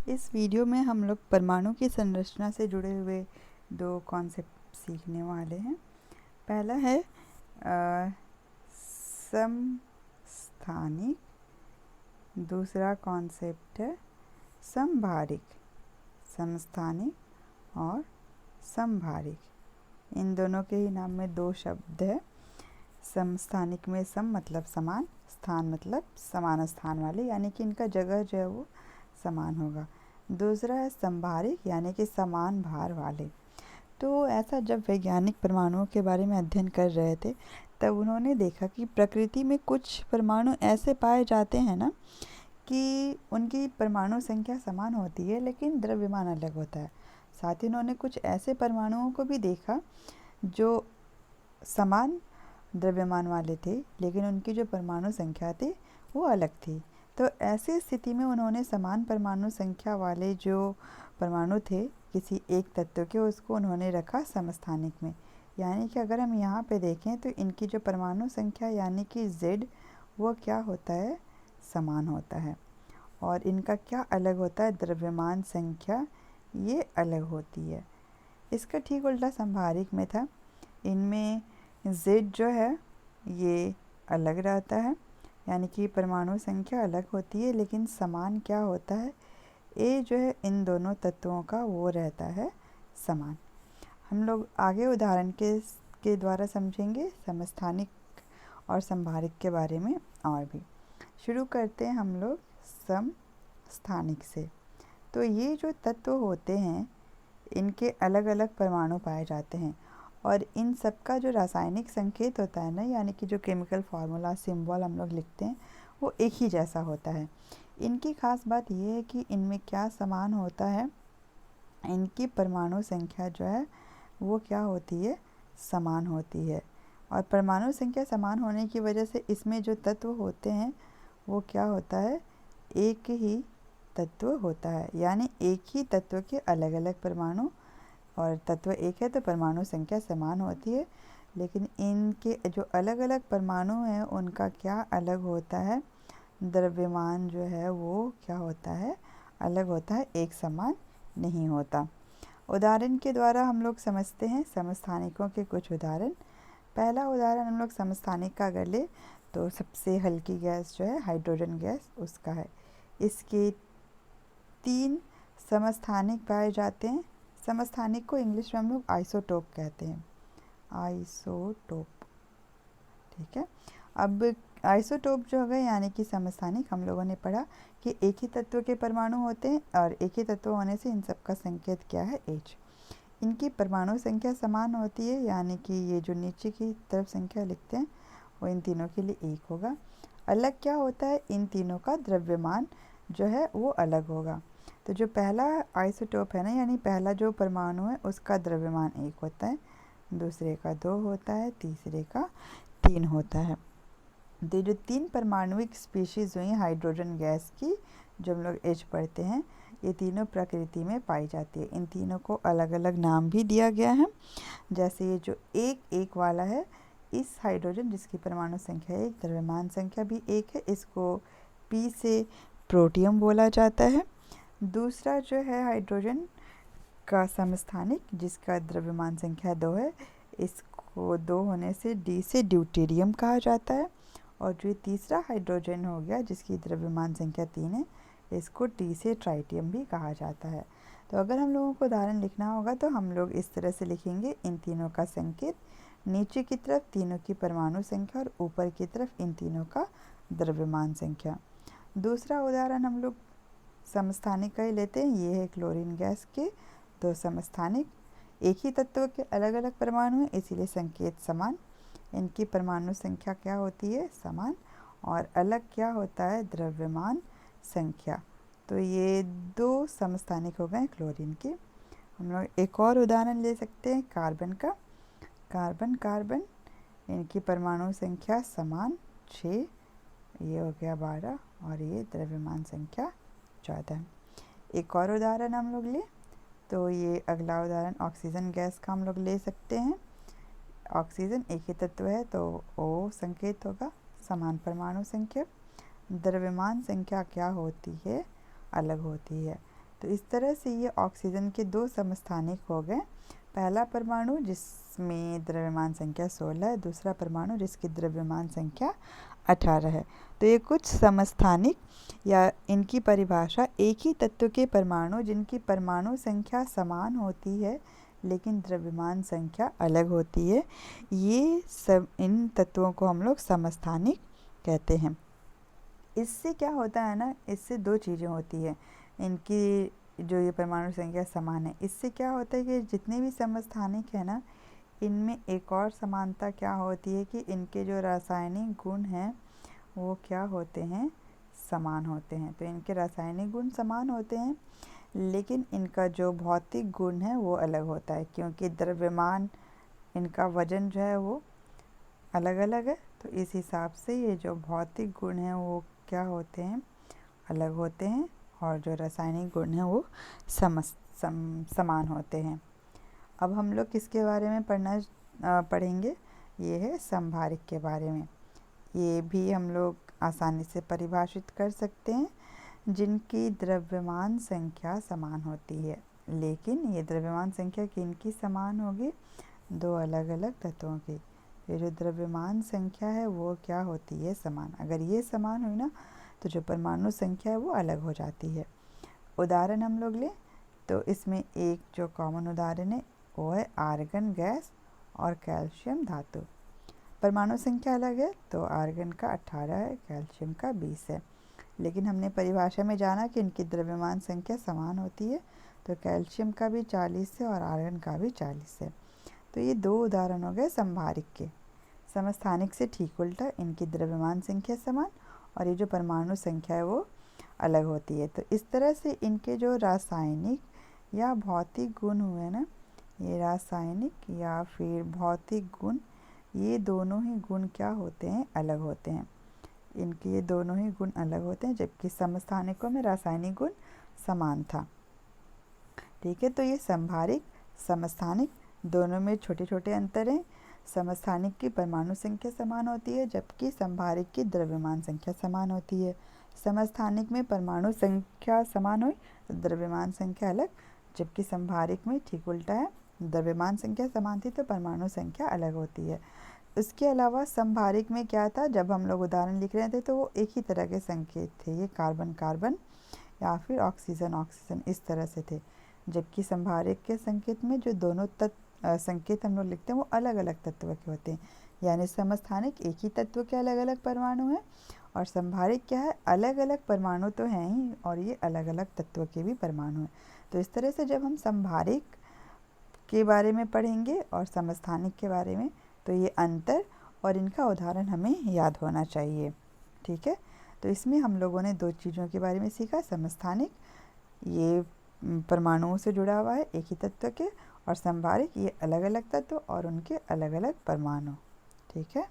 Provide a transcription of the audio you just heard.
इस वीडियो में हम लोग परमाणु की संरचना से जुड़े हुए दो कॉन्सेप्ट सीखने वाले हैं। पहला है समस्थानिक, दूसरा कॉन्सेप्ट है समभारिक। समस्थानिक और समभारिक, इन दोनों के ही नाम में दो शब्द है। समस्थानिक में सम मतलब समान, स्थान मतलब समान स्थान वाले, यानी कि इनका जगह जो है वो समान होगा। दूसरा है समभारिक, यानी कि समान भार वाले। तो ऐसा जब वैज्ञानिक परमाणुओं के बारे में अध्ययन कर रहे थे तब उन्होंने देखा कि प्रकृति में कुछ परमाणु ऐसे पाए जाते हैं ना कि उनकी परमाणु संख्या समान होती है लेकिन द्रव्यमान अलग होता है। साथ ही उन्होंने कुछ ऐसे परमाणुओं को भी देखा जो समान द्रव्यमान वाले थे लेकिन उनकी जो परमाणु संख्या थी वो अलग थी। तो ऐसी स्थिति में उन्होंने समान परमाणु संख्या वाले जो परमाणु थे किसी एक तत्व के, उसको उन्होंने रखा समस्थानिक में। यानी कि अगर हम यहाँ पे देखें तो इनकी जो परमाणु संख्या यानी कि Z वो क्या होता है, समान होता है। और इनका क्या अलग होता है, द्रव्यमान संख्या ये अलग होती है। इसका ठीक उल्टा समभारिक में था। इनमें Z जो है ये अलग रहता है, यानी कि परमाणु संख्या अलग होती है लेकिन समान क्या होता है, A जो है इन दोनों तत्वों का वो रहता है समान। हम लोग आगे उदाहरण के द्वारा समझेंगे समस्थानिक और समभारिक के बारे में। और भी शुरू करते हैं हम लोग समस्थानिक से। तो ये जो तत्व होते हैं इनके अलग अलग परमाणु पाए जाते हैं और इन सब का जो रासायनिक संकेत होता है ना, यानी कि जो केमिकल फार्मूला सिंबल हम लोग लिखते हैं वो एक ही जैसा होता है। इनकी खास बात यह है कि इनमें क्या समान होता है, इनकी परमाणु संख्या जो है वो क्या होती है, समान होती है। और परमाणु संख्या समान होने की वजह से इसमें जो तत्व होते हैं वो क्या होता है, एक ही तत्व होता है। यानी एक ही तत्व के अलग अलग परमाणु, और तत्व एक है तो परमाणु संख्या समान होती है, लेकिन इनके जो अलग अलग परमाणु हैं उनका क्या अलग होता है, द्रव्यमान जो है वो क्या होता है, अलग होता है, एक समान नहीं होता। उदाहरण के द्वारा हम लोग समझते हैं समस्थानिकों के कुछ उदाहरण। पहला उदाहरण हम लोग समस्थानिक का अगर ले तो सबसे हल्की गैस जो है हाइड्रोजन गैस उसका है। इसके 3 समस्थानिक पाए जाते हैं। समस्थानिक को इंग्लिश में हम लोग आइसोटोप कहते हैं, आइसोटोप, ठीक है। अब आइसोटोप जो हो गए यानी कि समस्थानिक, हम लोगों ने पढ़ा कि एक ही तत्व के परमाणु होते हैं और एक ही तत्व होने से इन सब का संकेत क्या है, H। इनकी परमाणु संख्या समान होती है, यानी कि ये जो नीचे की तरफ संख्या लिखते हैं वो इन तीनों के लिए 1 होगा। अलग क्या होता है, इन तीनों का द्रव्यमान जो है वो अलग होगा। तो जो पहला आइसोटोप है ना, यानी पहला जो परमाणु है उसका द्रव्यमान 1 होता है, दूसरे का 2 होता है, तीसरे का 3 होता है। तो जो 3 परमाणुविक स्पीशीज़ हुई हाइड्रोजन गैस की, जो हम लोग H पढ़ते हैं, ये तीनों प्रकृति में पाई जाती है। इन तीनों को अलग अलग नाम भी दिया गया है। जैसे ये जो 1 वाला है, इस हाइड्रोजन जिसकी परमाणु संख्या 1, द्रव्यमान संख्या भी 1 है, इसको P से प्रोटियम बोला जाता है। दूसरा जो है हाइड्रोजन का समस्थानिक जिसका द्रव्यमान संख्या 2 है, इसको 2 होने से D से ड्यूटेरियम कहा जाता है। और जो तीसरा हाइड्रोजन हो गया जिसकी द्रव्यमान संख्या 3 है, इसको T से ट्राइटियम भी कहा जाता है। तो अगर हम लोगों को उदाहरण लिखना होगा तो हम लोग इस तरह से लिखेंगे, इन तीनों का संकेत, नीचे की तरफ तीनों की परमाणु संख्या और ऊपर की तरफ इन तीनों का द्रव्यमान संख्या। दूसरा उदाहरण हम लोग समस्थानिक का ही लेते हैं। ये है क्लोरीन गैस के 2 समस्थानिक, एक ही तत्व के अलग अलग परमाणु हैं इसीलिए संकेत समान। इनकी परमाणु संख्या क्या होती है, समान, और अलग क्या होता है, द्रव्यमान संख्या। तो ये 2 समस्थानिक हो गए क्लोरीन के। हम लोग एक और उदाहरण ले सकते हैं कार्बन का। कार्बन कार्बन, इनकी परमाणु संख्या समान 6, ये हो गया 12, और ये द्रव्यमान संख्या 14। एक और उदाहरण हम लोग ले तो ये अगला उदाहरण ऑक्सीजन गैस का हम लोग ले सकते हैं। ऑक्सीजन एक ही तत्व है तो O संकेत होगा, समान परमाणु संख्या। द्रव्यमान संख्या क्या होती है, अलग होती है। तो इस तरह से ये ऑक्सीजन के 2 समस्थानिक हो गए। पहला परमाणु जिसमें द्रव्यमान संख्या 16 है, दूसरा परमाणु जिसकी द्रव्यमान संख्या 18 है। तो ये कुछ समस्थानिक या इनकी परिभाषा एक ही तत्व के परमाणु जिनकी परमाणु संख्या समान होती है लेकिन द्रव्यमान संख्या अलग होती है, ये सब इन तत्वों को हम लोग समस्थानिक कहते हैं। इससे क्या होता है ना, इससे 2 चीज़ें होती है। इनकी जो ये परमाणु संख्या समान है, इससे क्या होता है कि जितने भी समस्थानिक है ना, इनमें एक और समानता क्या होती है कि इनके जो रासायनिक गुण हैं वो क्या होते हैं, समान होते हैं। तो इनके रासायनिक गुण समान होते हैं लेकिन इनका जो भौतिक गुण है वो अलग होता है, क्योंकि द्रव्यमान, इनका वजन जो है वो अलग अलग है। तो इस हिसाब से ये जो भौतिक गुण हैं वो क्या होते हैं, अलग होते हैं, और जो रासायनिक गुण हैं वो समान होते हैं। अब हम लोग किसके बारे में पढ़ेंगे, ये है समभारिक के बारे में। ये भी हम लोग आसानी से परिभाषित कर सकते हैं, जिनकी द्रव्यमान संख्या समान होती है। लेकिन ये द्रव्यमान संख्या किनकी समान होगी, 2 अलग अलग तत्वों की। ये जो द्रव्यमान संख्या है वो क्या होती है, समान। अगर ये समान हुई ना तो जो परमाणु संख्या है वो अलग हो जाती है। उदाहरण हम लोग लें तो इसमें एक जो कॉमन उदाहरण है वो है आर्गन गैस और कैल्शियम धातु। परमाणु संख्या अलग है, तो आर्गन का 18 है, कैल्शियम का 20 है। लेकिन हमने परिभाषा में जाना कि इनकी द्रव्यमान संख्या समान होती है, तो कैल्शियम का भी 40 है और आर्गन का भी 40 है। तो ये 2 उदाहरण हो गए समभारिक के। समस्थानिक से ठीक उल्टा, इनकी द्रव्यमान संख्या समान और ये जो परमाणु संख्या है वो अलग होती है। तो इस तरह से इनके जो रासायनिक या भौतिक गुण हुए ना, ये रासायनिक या फिर भौतिक गुण, ये दोनों ही गुण क्या होते हैं, अलग होते हैं। इनके ये दोनों ही गुण अलग होते हैं, जबकि समस्थानिकों में रासायनिक गुण समान था। ठीक है, तो ये समभारिक समस्थानिक दोनों में छोटे छोटे अंतर हैं। समस्थानिक की परमाणु संख्या समान होती है जबकि समभारिक की द्रव्यमान संख्या समान होती है। समस्थानिक में परमाणु संख्या समान हुई तो द्रव्यमान संख्या अलग, जबकि समभारिक में ठीक उल्टा है, द्रव्यमान संख्या समान थी तो परमाणु संख्या अलग होती है। इसके अलावा समभारिक में क्या था, जब हम लोग उदाहरण लिख रहे थे तो वो एक ही तरह के संकेत थे, ये कार्बन कार्बन या फिर ऑक्सीजन ऑक्सीजन इस तरह से थे। जबकि समभारिक के संकेत में जो दोनों संकेत हम लोग लिखते हैं वो अलग अलग तत्व के होते हैं। यानी समस्थानिक एक ही तत्व के अलग अलग परमाणु हैं और समभारिक क्या है, अलग अलग परमाणु तो हैं ही और ये अलग अलग तत्व के भी परमाणु हैं। तो इस तरह से जब हम समभारिक के बारे में पढ़ेंगे और समस्थानिक के बारे में, तो ये अंतर और इनका उदाहरण हमें याद होना चाहिए। ठीक है, तो इसमें हम लोगों ने 2 चीज़ों के बारे में सीखा। समस्थानिक ये परमाणुओं से जुड़ा हुआ है एक ही तत्व के, और समभारिक ये अलग अलग तत्व और उनके अलग अलग परमाणु। ठीक है।